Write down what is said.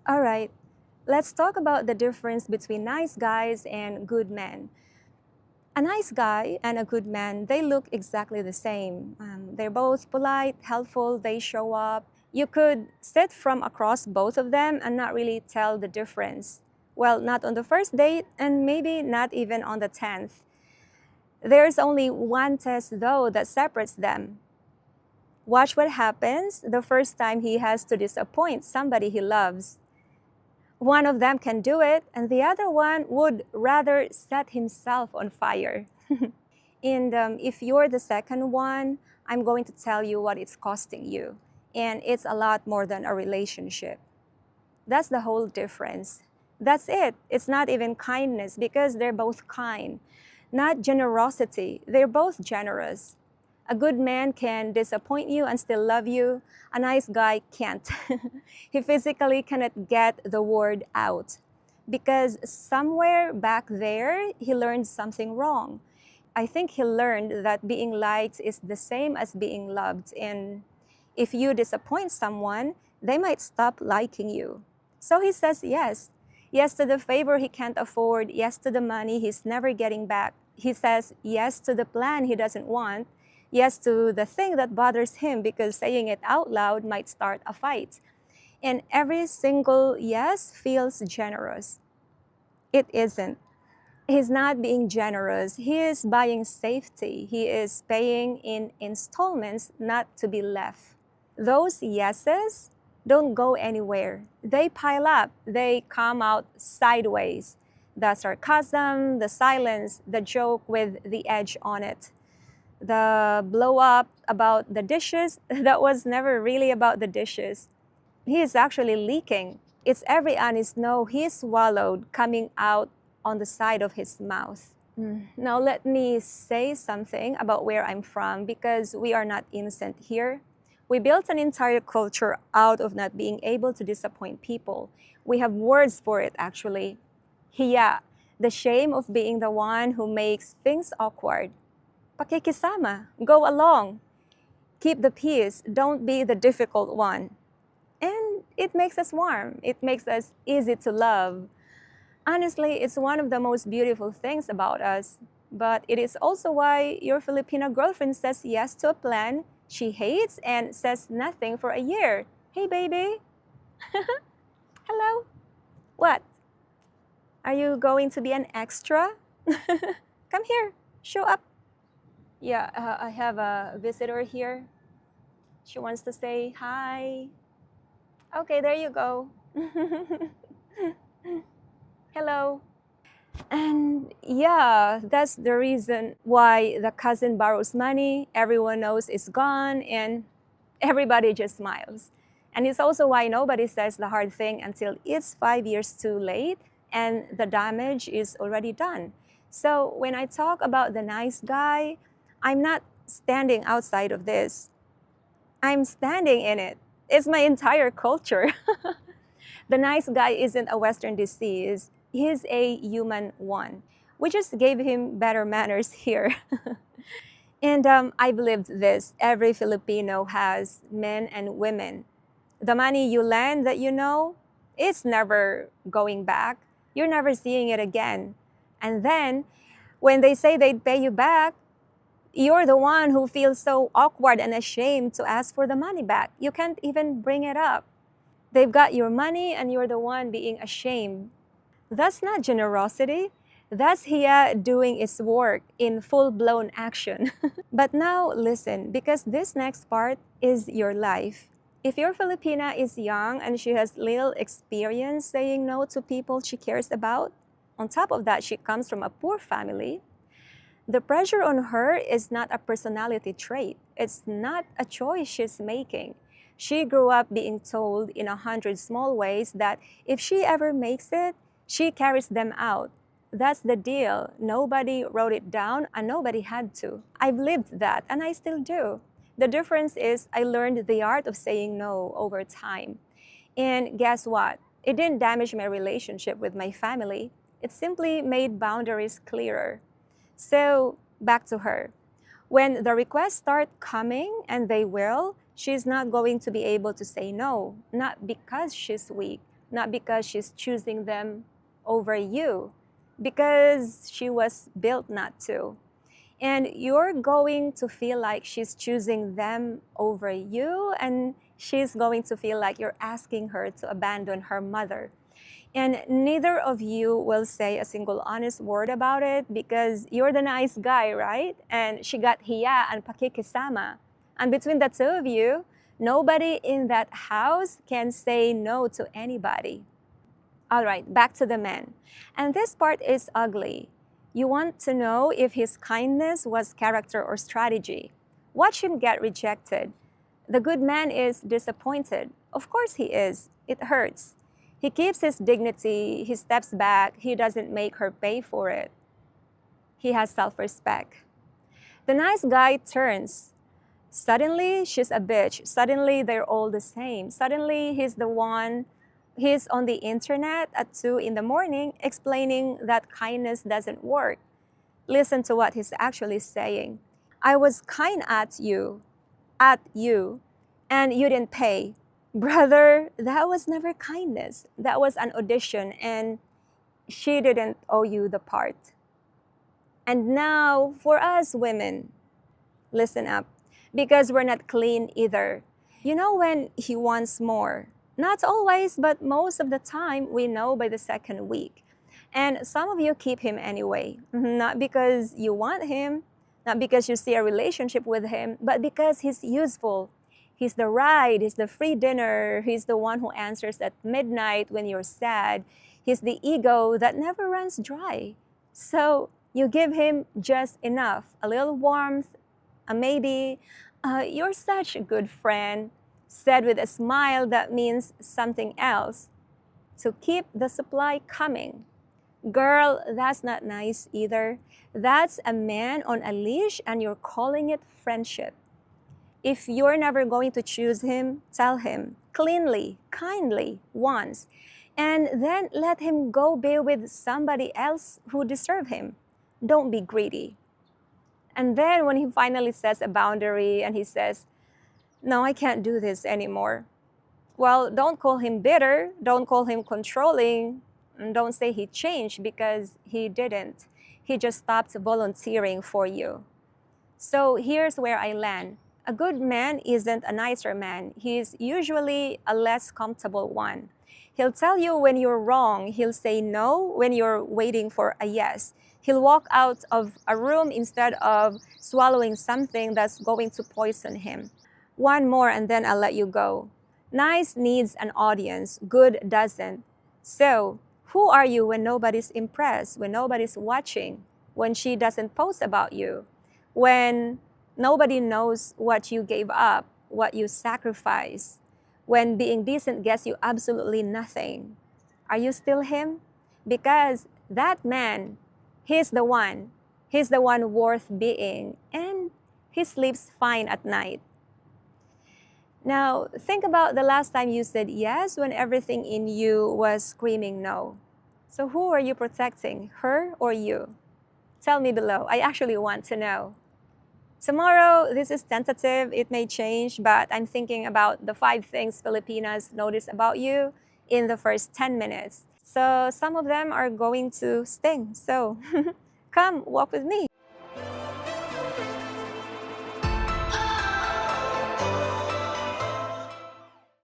All right, let's talk about the difference between nice guys and good men. A nice guy and a good man, they look exactly the same. They're both polite, helpful, they show up. You could sit from across both of them and not really tell the difference. Well, not on the first date, and maybe not even on the 10th. There's only one test, though, that separates them. Watch what happens the first time he has to disappoint somebody he loves. One of them can do it, and the other one would rather set himself on fire. And if you're the second one, I'm going to tell you what it's costing you. And it's a lot more than a relationship. That's the whole difference. That's it. It's not even kindness because they're both kind. Not generosity. They're both generous. A good man can disappoint you and still love you. A nice guy can't. He physically cannot get the word out because somewhere back there, he learned something wrong. I think he learned that being liked is the same as being loved. And if you disappoint someone, they might stop liking you. So he says yes. Yes to the favor he can't afford. Yes to the money he's never getting back. He says yes to the plan he doesn't want. Yes to the thing that bothers him because saying it out loud might start a fight. And every single yes feels generous. It isn't. He's not being generous. He is buying safety. He is paying in installments not to be left. Those yeses don't go anywhere. They pile up. They come out sideways. The sarcasm, the silence, the joke with the edge on it. The blow up about the dishes, that was never really about the dishes. He is actually leaking. It's every honest no he swallowed coming out on the side of his mouth. Now, let me say something about where I'm from because we are not innocent here. We built an entire culture out of not being able to disappoint people. We have words for it, actually. Hiya, the shame of being the one who makes things awkward. Pakikisama, go along. Keep the peace, don't be the difficult one. And it makes us warm. It makes us easy to love. Honestly, it's one of the most beautiful things about us. But it is also why your Filipino girlfriend says yes to a plan she hates and says nothing for a year. Hey, baby. Hello. What? Are you going to be an extra? Come here. Show up. Yeah, I have a visitor here. She wants to say hi. Okay, there you go. Hello. And yeah, that's the reason why the cousin borrows money, everyone knows it's gone, and everybody just smiles. And it's also why nobody says the hard thing until it's 5 years too late and the damage is already done. So when I talk about the nice guy, I'm not standing outside of this. I'm standing in it. It's my entire culture. The nice guy isn't a Western disease. He's a human one. We just gave him better manners here. And I've lived this. Every Filipino has men and women. The money you lend that you know, it's never going back. You're never seeing it again. And then when they say they'd pay you back, you're the one who feels so awkward and ashamed to ask for the money back. You can't even bring it up. They've got your money and you're the one being ashamed. That's not generosity. That's Hiya doing its work in full-blown action. But now listen, because this next part is your life. If your Filipina is young and she has little experience saying no to people she cares about, on top of that, she comes from a poor family, the pressure on her is not a personality trait. It's not a choice she's making. She grew up being told in 100 small ways that if she ever makes it, she carries them out. That's the deal. Nobody wrote it down and nobody had to. I've lived that and I still do. The difference is I learned the art of saying no over time. And guess what? It didn't damage my relationship with my family. It simply made boundaries clearer. So back to her. When the requests start coming, and they will, she's not going to be able to say no, not because she's weak, not because she's choosing them over you, because she was built not to. And you're going to feel like she's choosing them over you, and she's going to feel like you're asking her to abandon her mother. And neither of you will say a single honest word about it because you're the nice guy, right? And she got Hiya and Pakikisama. And between the two of you, nobody in that house can say no to anybody. All right, back to the man. And this part is ugly. You want to know if his kindness was character or strategy. Watch him get rejected. The good man is disappointed. Of course he is. It hurts. He keeps his dignity. He steps back. He doesn't make her pay for it. He has self-respect. The nice guy turns. Suddenly, she's a bitch. Suddenly, they're all the same. Suddenly, he's on the internet at 2 in the morning explaining that kindness doesn't work. Listen to what he's actually saying. I was kind at you, and you didn't pay. Brother, that was never kindness. That was an audition, and she didn't owe you the part. And now, for us women, listen up, because we're not clean either. You know when he wants more. Not always, but most of the time, we know by the second week. And some of you keep him anyway, not because you want him, not because you see a relationship with him, but because he's useful. He's the ride, he's the free dinner, he's the one who answers at midnight when you're sad. He's the ego that never runs dry. So you give him just enough, a little warmth, a maybe, you're such a good friend, said with a smile that means something else, to keep the supply coming. Girl, that's not nice either. That's a man on a leash and you're calling it friendship. If you're never going to choose him, tell him cleanly, kindly, once, and then let him go be with somebody else who deserves him. Don't be greedy. And then when he finally sets a boundary and he says, no, I can't do this anymore. Well, don't call him bitter, don't call him controlling, and don't say he changed because he didn't. He just stopped volunteering for you. So here's where I land. A good man isn't a nicer man. He's usually a less comfortable one. He'll tell you when you're wrong. He'll say no when you're waiting for a yes. He'll walk out of a room instead of swallowing something that's going to poison him. One more and then I'll let you go. Nice needs an audience, good doesn't. So, who are you when nobody's impressed, when nobody's watching, when she doesn't post about you, when nobody knows what you gave up, what you sacrificed, when being decent gets you absolutely nothing? Are you still him? Because that man, he's the one worth being, and he sleeps fine at night. Now, think about the last time you said yes when everything in you was screaming no. So who are you protecting, her or you? Tell me below. I actually want to know. Tomorrow, this is tentative. It may change, but I'm thinking about the 5 things Filipinas notice about you in the first 10 minutes. So some of them are going to sting. So come walk with me.